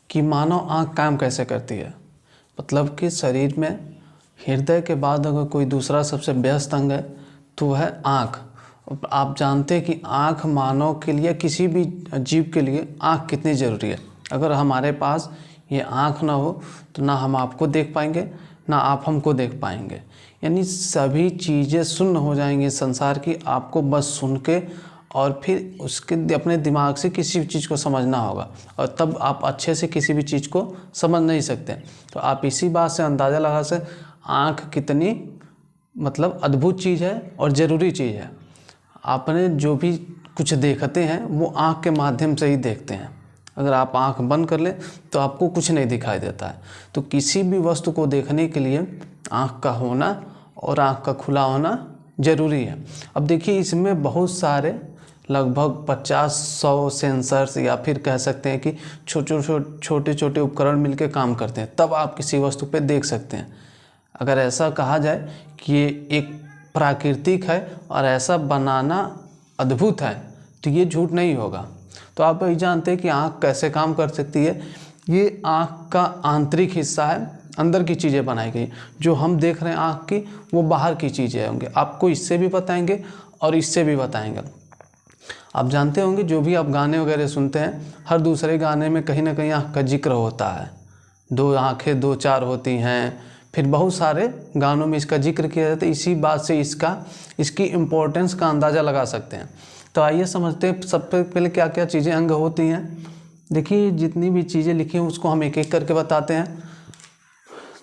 कि मानव आँख काम कैसे करती है। मतलब कि शरीर में हृदय के बाद अगर कोई दूसरा सबसे व्यस्त अंग है तो वह है आँख। आप जानते हैं कि आँख मानव के लिए, किसी भी जीव के लिए आँख कितनी ज़रूरी है। अगर हमारे पास ये आँख ना हो तो ना हम आपको देख पाएंगे ना आप हमको देख पाएंगे। यानी सभी चीज़ें शून्य हो जाएंगी संसार की। आपको बस सुन के और फिर उसके अपने दिमाग से किसी भी चीज़ को समझना होगा, और तब आप अच्छे से किसी भी चीज़ को समझ नहीं सकते। तो आप इसी बात से अंदाज़ा लगा से आँख कितनी मतलब अद्भुत चीज़ है और ज़रूरी चीज़ है। आपने जो भी कुछ देखते हैं वो आँख के माध्यम से ही देखते हैं। अगर आप आँख बंद कर लें तो आपको कुछ नहीं दिखाई देता है। तो किसी भी वस्तु को देखने के लिए आँख का होना और आँख का खुला होना ज़रूरी है। अब देखिए, इसमें बहुत सारे लगभग 50-100 सेंसर्स या फिर कह सकते हैं कि छोटे छोटे उपकरण मिलकर काम करते हैं, तब आप किसी वस्तु पे देख सकते हैं। अगर ऐसा कहा जाए कि ये एक प्राकृतिक है और ऐसा बनाना अद्भुत है तो ये झूठ नहीं होगा। तो आप ये जानते हैं कि आँख कैसे काम कर सकती है। ये आँख का आंतरिक हिस्सा है, अंदर की चीज़ें बनाई गई। जो हम देख रहे हैं आँख की, वो बाहर की चीज़ें होंगी। आपको इससे भी बताएंगे और इससे भी बताएंगे। आप जानते होंगे जो भी आप गाने वगैरह सुनते हैं, हर दूसरे गाने में कहीं ना कहीं आँख का जिक्र होता है। 2 आँखें 2 4 होती हैं, फिर बहुत सारे गानों में इसका जिक्र किया जाता है। इसी बात से इसकी इम्पोर्टेंस का अंदाज़ा लगा सकते हैं। तो आइए समझते हैं सबसे पहले क्या क्या चीज़ें अंग होती हैं। देखिए, जितनी भी चीज़ें लिखी हैं उसको हम एक एक करके बताते हैं।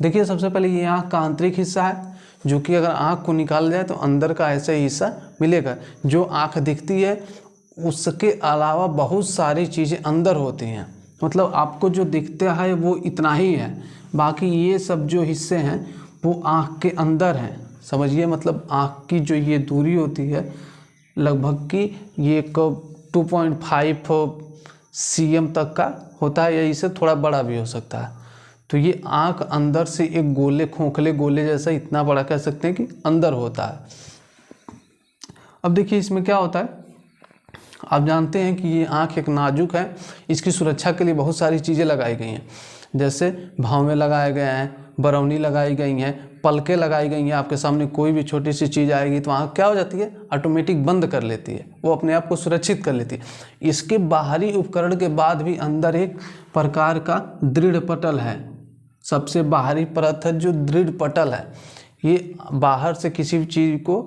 देखिए, सबसे पहले ये आँख का आंतरिक हिस्सा है, जो कि अगर आँख को निकाल जाए तो अंदर का ऐसा ही हिस्सा मिलेगा। जो आँख दिखती है उसके अलावा बहुत सारी चीज़ें अंदर होती हैं। मतलब आपको जो दिखता है वो इतना ही है, बाकी ये सब जो हिस्से हैं वो आँख के अंदर हैं। समझिए, मतलब आँख की जो ये दूरी होती है लगभग की ये 2.5 cm तक का होता है, या इससे थोड़ा बड़ा भी हो सकता है। तो ये आँख अंदर से एक गोले, खोखले गोले जैसा इतना बड़ा कह सकते हैं कि अंदर होता है। अब देखिए, इसमें क्या होता है। आप जानते हैं कि ये आँख एक नाजुक है। इसकी सुरक्षा के लिए बहुत सारी चीज़ें लगाई गई हैं, जैसे भावें लगाए गए हैं, बरौनी लगाई गई हैं, पलकें लगाई गई हैं। आपके सामने कोई भी छोटी सी चीज़ आएगी तो आँख क्या हो जाती है, ऑटोमेटिक बंद कर लेती है, वो अपने आप को सुरक्षित कर लेती है। इसके बाहरी उपकरण के बाद भी अंदर एक प्रकार का दृढ़ पटल है। सबसे बाहरी परत है जो दृढ़ पटल है। ये बाहर से किसी भी चीज़ को,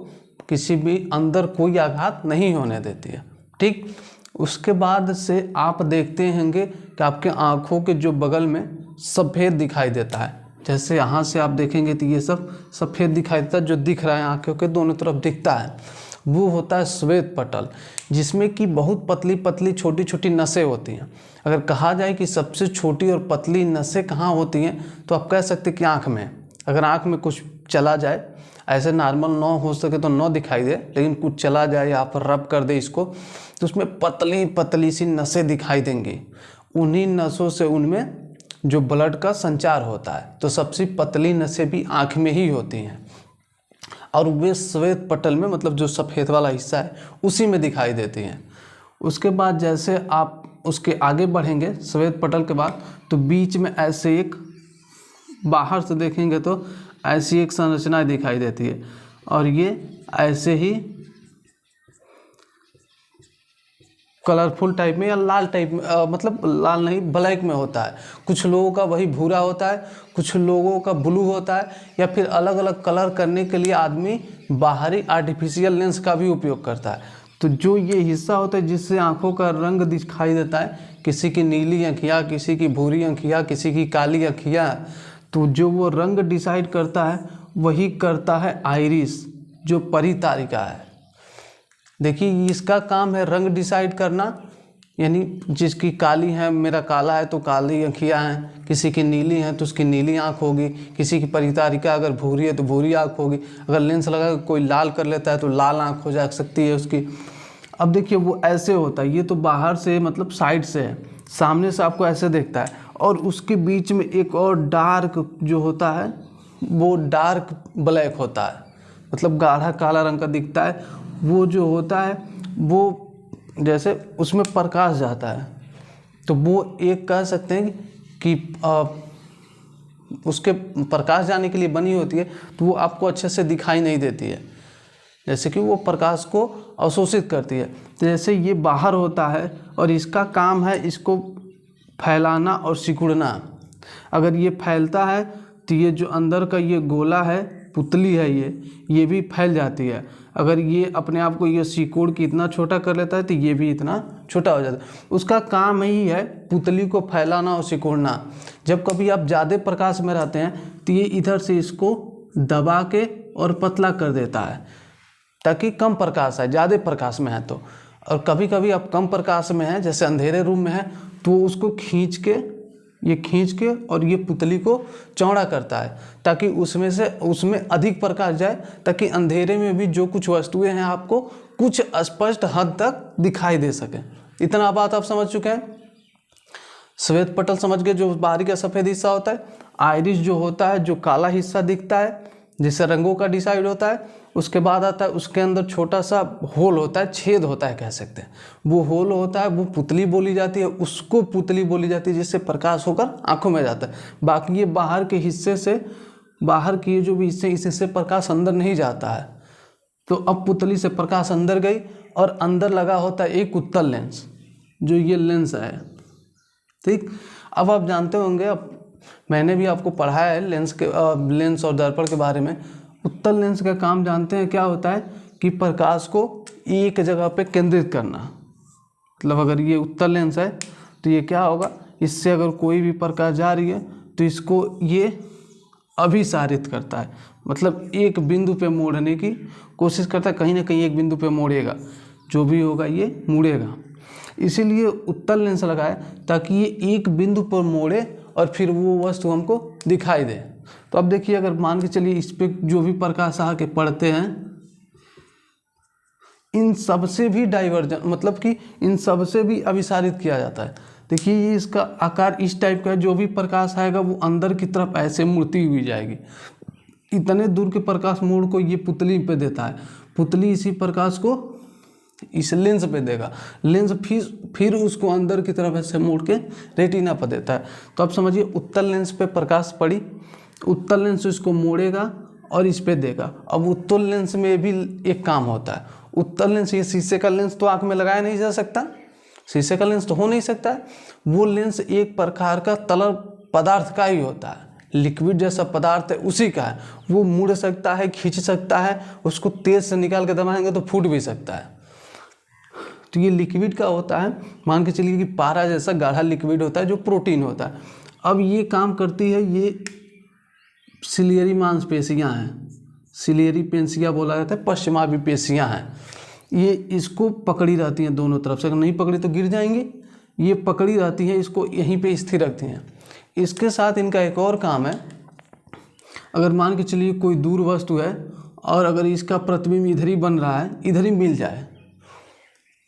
किसी भी अंदर कोई आघात नहीं होने देती है। ठीक, उसके बाद से आप देखते होंगे कि आपके आँखों के जो बगल में सफ़ेद दिखाई देता है। जैसे यहाँ से आप देखेंगे तो ये सब सफ़ेद दिखाई देता है, जो दिख रहा है आँखों के दोनों तरफ दिखता है। वो होता है श्वेत पटल, जिसमें कि बहुत पतली पतली छोटी छोटी नसें होती हैं। अगर कहा जाए कि सबसे छोटी और पतली नसें कहाँ होती हैं तो आप कह सकते हैं कि आँख में। अगर आँख में कुछ चला जाए, ऐसे नॉर्मल 9 हो सके तो 9 दिखाई दे, लेकिन कुछ चला जाए, यहाँ पर रब कर दे इसको, तो उसमें पतली पतली सी नसें दिखाई देंगी। उन्हीं नसों से उनमें जो ब्लड का संचार होता है। तो सबसे पतली नसें भी आँख में ही होती हैं, और वे श्वेत पटल में, मतलब जो सफ़ेद वाला हिस्सा है उसी में दिखाई देती हैं। उसके बाद जैसे आप उसके आगे बढ़ेंगे श्वेत पटल के बाद, तो बीच में ऐसे एक, बाहर से देखेंगे तो ऐसी एक संरचना दिखाई देती है, और ये ऐसे ही कलरफुल टाइप में या लाल टाइप में, मतलब लाल नहीं, ब्लैक में होता है। कुछ लोगों का वही भूरा होता है, कुछ लोगों का ब्लू होता है, या फिर अलग अलग कलर करने के लिए आदमी बाहरी आर्टिफिशियल लेंस का भी उपयोग करता है। तो जो ये हिस्सा होता है जिससे आँखों का रंग दिखाई देता है, किसी की नीली आँखियाँ, किसी की भूरी आँखियाँ, किसी की काली आँखियाँ, तो जो वो रंग डिसाइड करता है वही करता है आइरिस, जो परितारिका है। देखिए, इसका काम है रंग डिसाइड करना। यानी जिसकी काली है, मेरा काला है तो काली आँखियाँ हैं, किसी की नीली है तो उसकी नीली आँख होगी, किसी की परितारिका अगर भूरी है तो भूरी आँख होगी। अगर लेंस लगा कोई लाल कर लेता है तो लाल आँख हो जा सकती है उसकी। अब देखिए, वो ऐसे होता है। ये तो बाहर से, मतलब साइड से है, सामने से आपको ऐसे देखता है। और उसके बीच में एक और डार्क जो होता है वो डार्क ब्लैक होता है, मतलब गाढ़ा काला रंग का दिखता है। वो जो होता है वो जैसे उसमें प्रकाश जाता है, तो वो एक कह सकते हैं कि उसके प्रकाश जाने के लिए बनी होती है, तो वो आपको अच्छे से दिखाई नहीं देती है, जैसे कि वो प्रकाश को अवशोषित करती है। तो जैसे ये बाहर होता है और इसका काम है इसको फैलाना और सिकुड़ना। अगर ये फैलता है तो ये जो अंदर का ये गोला है, पुतली है, ये भी फैल जाती है। अगर ये अपने आप को ये सिकोड़ के इतना छोटा कर लेता है तो ये भी इतना छोटा हो जाता है। उसका काम ही है पुतली को फैलाना और सिकोड़ना। जब कभी आप ज़्यादा प्रकाश में रहते हैं तो ये इधर से इसको दबा के और पतला कर देता है ताकि कम प्रकाश आए, ज़्यादा प्रकाश में है तो। और कभी कभी आप कम प्रकाश में हैं, जैसे अंधेरे रूम में है, तो उसको खींच के और ये पुतली को चौड़ा करता है ताकि उसमें अधिक प्रकाश जाए, ताकि अंधेरे में भी जो कुछ वस्तुएं हैं आपको कुछ स्पष्ट हद तक दिखाई दे सके। इतना बात आप समझ चुके हैं। श्वेत पटल समझ गए, जो बाहरी का सफ़ेद हिस्सा होता है। आइरिस जो होता है, जो काला हिस्सा दिखता है जिससे रंगों का डिसाइड होता है। उसके बाद आता है उसके अंदर छोटा सा होल होता है, छेद होता है कह सकते हैं। वो होल होता है, वो पुतली बोली जाती है, उसको पुतली बोली जाती है, जिससे प्रकाश होकर आंखों में जाता है। बाकी ये बाहर के हिस्से से, बाहर के जो भी हिस्से, इस हिस्से प्रकाश अंदर नहीं जाता है। तो अब पुतली से प्रकाश अंदर गई और अंदर लगा होता है एक उत्तल लेंस, जो ये लेंस है। ठीक, अब आप जानते होंगे, अब मैंने भी आपको पढ़ाया है लेंस और दर्पण के बारे में। उत्तल लेंस का काम जानते हैं क्या होता है कि प्रकाश को एक जगह पे केंद्रित करना। मतलब अगर ये उत्तल लेंस है तो ये क्या होगा, इससे अगर कोई भी प्रकाश जा रही है तो इसको ये अभिसारित करता है, मतलब एक बिंदु पे मोड़ने की कोशिश करता है, कहीं ना कहीं एक बिंदु पे मोड़ेगा, जो भी होगा ये मुड़ेगा। इसीलिए उत्तल लेंस लगाए ताकि ये एक बिंदु पर मोड़े और फिर वो वस्तु हमको दिखाई दे। तो अब देखिए, अगर मान के चलिए इस पे जो भी प्रकाश आके पड़ते हैं, इन सब से भी डाइवर्जन, मतलब कि इन सब से भी अभिसारित किया जाता है। देखिए ये इसका आकार इस टाइप का है, जो भी प्रकाश आएगा वो अंदर की तरफ ऐसे मुड़ती हुई जाएगी। इतने दूर के प्रकाश मोड़ को ये पुतली पे देता है, पुतली इसी प्रकाश को इस लेंस पे देगा, लेंस फिर उसको अंदर की तरफ ऐसे मोड़ के रेटिना पर देता है। तो आप समझिए उत्तल लेंस पे प्रकाश पड़ी, उत्तल लेंस इसको मोड़ेगा और इस पे देगा। अब उत्तल लेंस में भी एक काम होता है। उत्तल लेंस, ये शीशे का लेंस तो आँख में लगाया नहीं जा सकता, शीशे का लेंस तो हो नहीं सकता है। वो लेंस एक प्रकार का तरल पदार्थ का ही होता है, लिक्विड जैसा पदार्थ है उसी का है। वो मुड़ सकता है, खींच सकता है, उसको तेज से निकाल के दबाएंगे तो फूट भी सकता है। तो ये लिक्विड का होता है, मान के चलिए कि पारा जैसा गाढ़ा लिक्विड होता है जो प्रोटीन होता है। अब ये काम करती है, ये सिलियरी मांसपेशियां हैं, सिलियरी पेशियां बोला जाता है, पश्चिमाभि पेशियां हैं। ये इसको पकड़ी रहती हैं दोनों तरफ से, अगर नहीं पकड़ी तो गिर जाएंगे। ये पकड़ी रहती हैं, इसको यहीं पे स्थिर रखती हैं। इसके साथ इनका एक और काम है, अगर मान के चलिए कोई दूर वस्तु है और अगर इसका प्रतिबिंब इधर ही बन रहा है, इधर ही मिल जाए,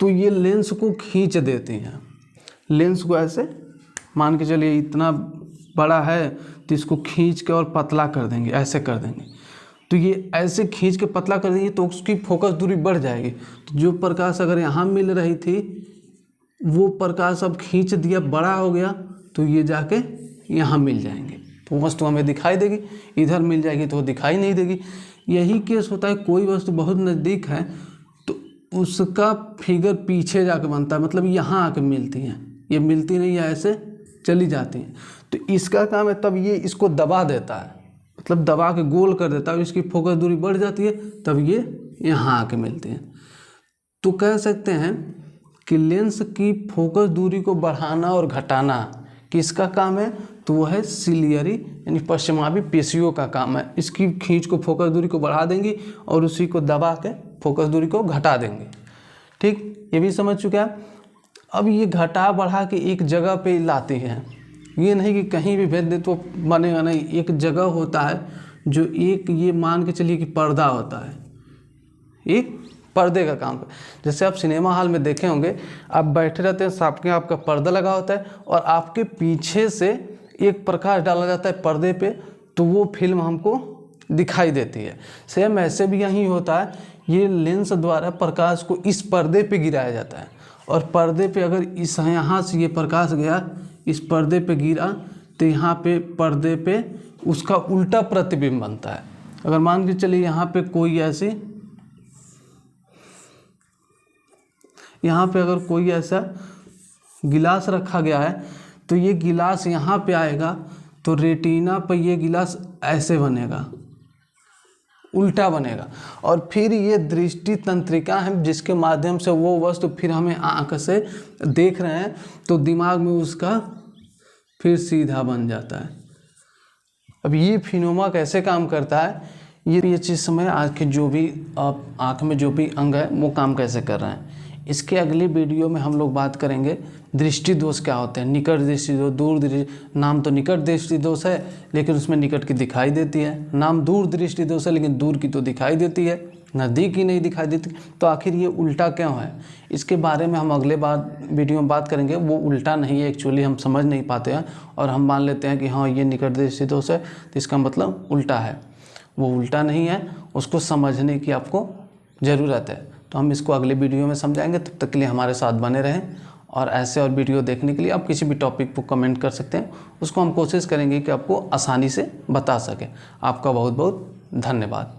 तो ये लेंस को खींच देती हैं। लेंस को ऐसे मान के चलिए इतना बड़ा है तो इसको खींच के और पतला कर देंगे, ऐसे कर देंगे। तो ये ऐसे खींच के पतला कर देंगे तो उसकी फोकस दूरी बढ़ जाएगी। तो जो प्रकाश अगर यहाँ मिल रही थी वो प्रकाश अब खींच दिया, बड़ा हो गया, तो ये जाके यहाँ मिल जाएंगे तो वस्तु हमें दिखाई देगी। इधर मिल जाएगी तो वो दिखाई नहीं देगी। यही केस होता है, कोई वस्तु बहुत नज़दीक है तो उसका फिगर पीछे जाके बनता है, मतलब यहाँ आके मिलती हैं, ये मिलती नहीं है, ऐसे चली जाती हैं। तो इसका काम है, तब ये इसको दबा देता है, मतलब दबा के गोल कर देता है, इसकी फोकस दूरी बढ़ जाती है, तब ये यहाँ आके मिलती हैं। तो कह सकते हैं कि लेंस की फोकस दूरी को बढ़ाना और घटाना किसका काम है, तो वह है सिलियरी यानी पश्चिमाभि पेशियों का काम है। इसकी खींच को फोकस दूरी को बढ़ा देंगी और उसी को दबा के फोकस दूरी को घटा देंगे। ठीक, ये भी समझ चुके हैं। अब ये घटा बढ़ा के एक जगह पे लाती हैं, ये नहीं कि कहीं भी भेज दे तो बनेगा, नहीं। एक जगह होता है जो एक, ये मान के चलिए कि पर्दा होता है, एक पर्दे का काम है। जैसे आप सिनेमा हॉल में देखे होंगे, आप बैठे रहते हैं, सामने आपका पर्दा लगा होता है और आपके पीछे से एक प्रकाश डाला जाता है पर्दे पे, तो वो फिल्म हमको दिखाई देती है। सेम ऐसे भी यही होता है, ये लेंस द्वारा प्रकाश को इस पर्दे पे गिराया जाता है और पर्दे पे अगर इस यहाँ से ये प्रकाश गया, इस पर्दे पे गिरा तो यहाँ पे पर्दे पे उसका उल्टा प्रतिबिंब बनता है। अगर मान के चलिए यहाँ पे कोई ऐसी, यहाँ पे अगर कोई ऐसा गिलास रखा गया है तो ये गिलास यहाँ पे आएगा तो रेटिना पर ये गिलास ऐसे बनेगा, उल्टा बनेगा। और फिर ये दृष्टि तंत्रिका है जिसके माध्यम से वो वस्तु फिर हमें आँख से देख रहे हैं तो दिमाग में उसका फिर सीधा बन जाता है। अब ये फिनोमा कैसे काम करता है, ये चीज़ समय आज के जो भी आँख में जो भी अंग है वो काम कैसे कर रहे हैं, इसके अगली वीडियो में हम लोग बात करेंगे दृष्टि दोष क्या होते हैं। निकट दृष्टि दोष, दूर दृष्टि, नाम तो निकट दृष्टि दोष है लेकिन उसमें निकट की दिखाई देती है, नाम दूर दृष्टि दोष है लेकिन दूर की तो दिखाई देती है, नज़दीक की नहीं दिखाई देती। तो आखिर ये उल्टा क्यों है, इसके बारे में हम अगले वीडियो में बात करेंगे। वो उल्टा नहीं है, एक्चुअली हम समझ नहीं पाते हैं और हम मान लेते हैं कि हाँ ये निकट दृष्टि दोष है तो इसका मतलब उल्टा है। वो उल्टा नहीं है, उसको समझने की आपको ज़रूरत है। तो हम इसको अगले वीडियो में समझाएंगे। तब तक के लिए हमारे साथ बने रहें और ऐसे और वीडियो देखने के लिए आप किसी भी टॉपिक पर कमेंट कर सकते हैं, उसको हम कोशिश करेंगे कि आपको आसानी से बता सकें। आपका बहुत बहुत धन्यवाद।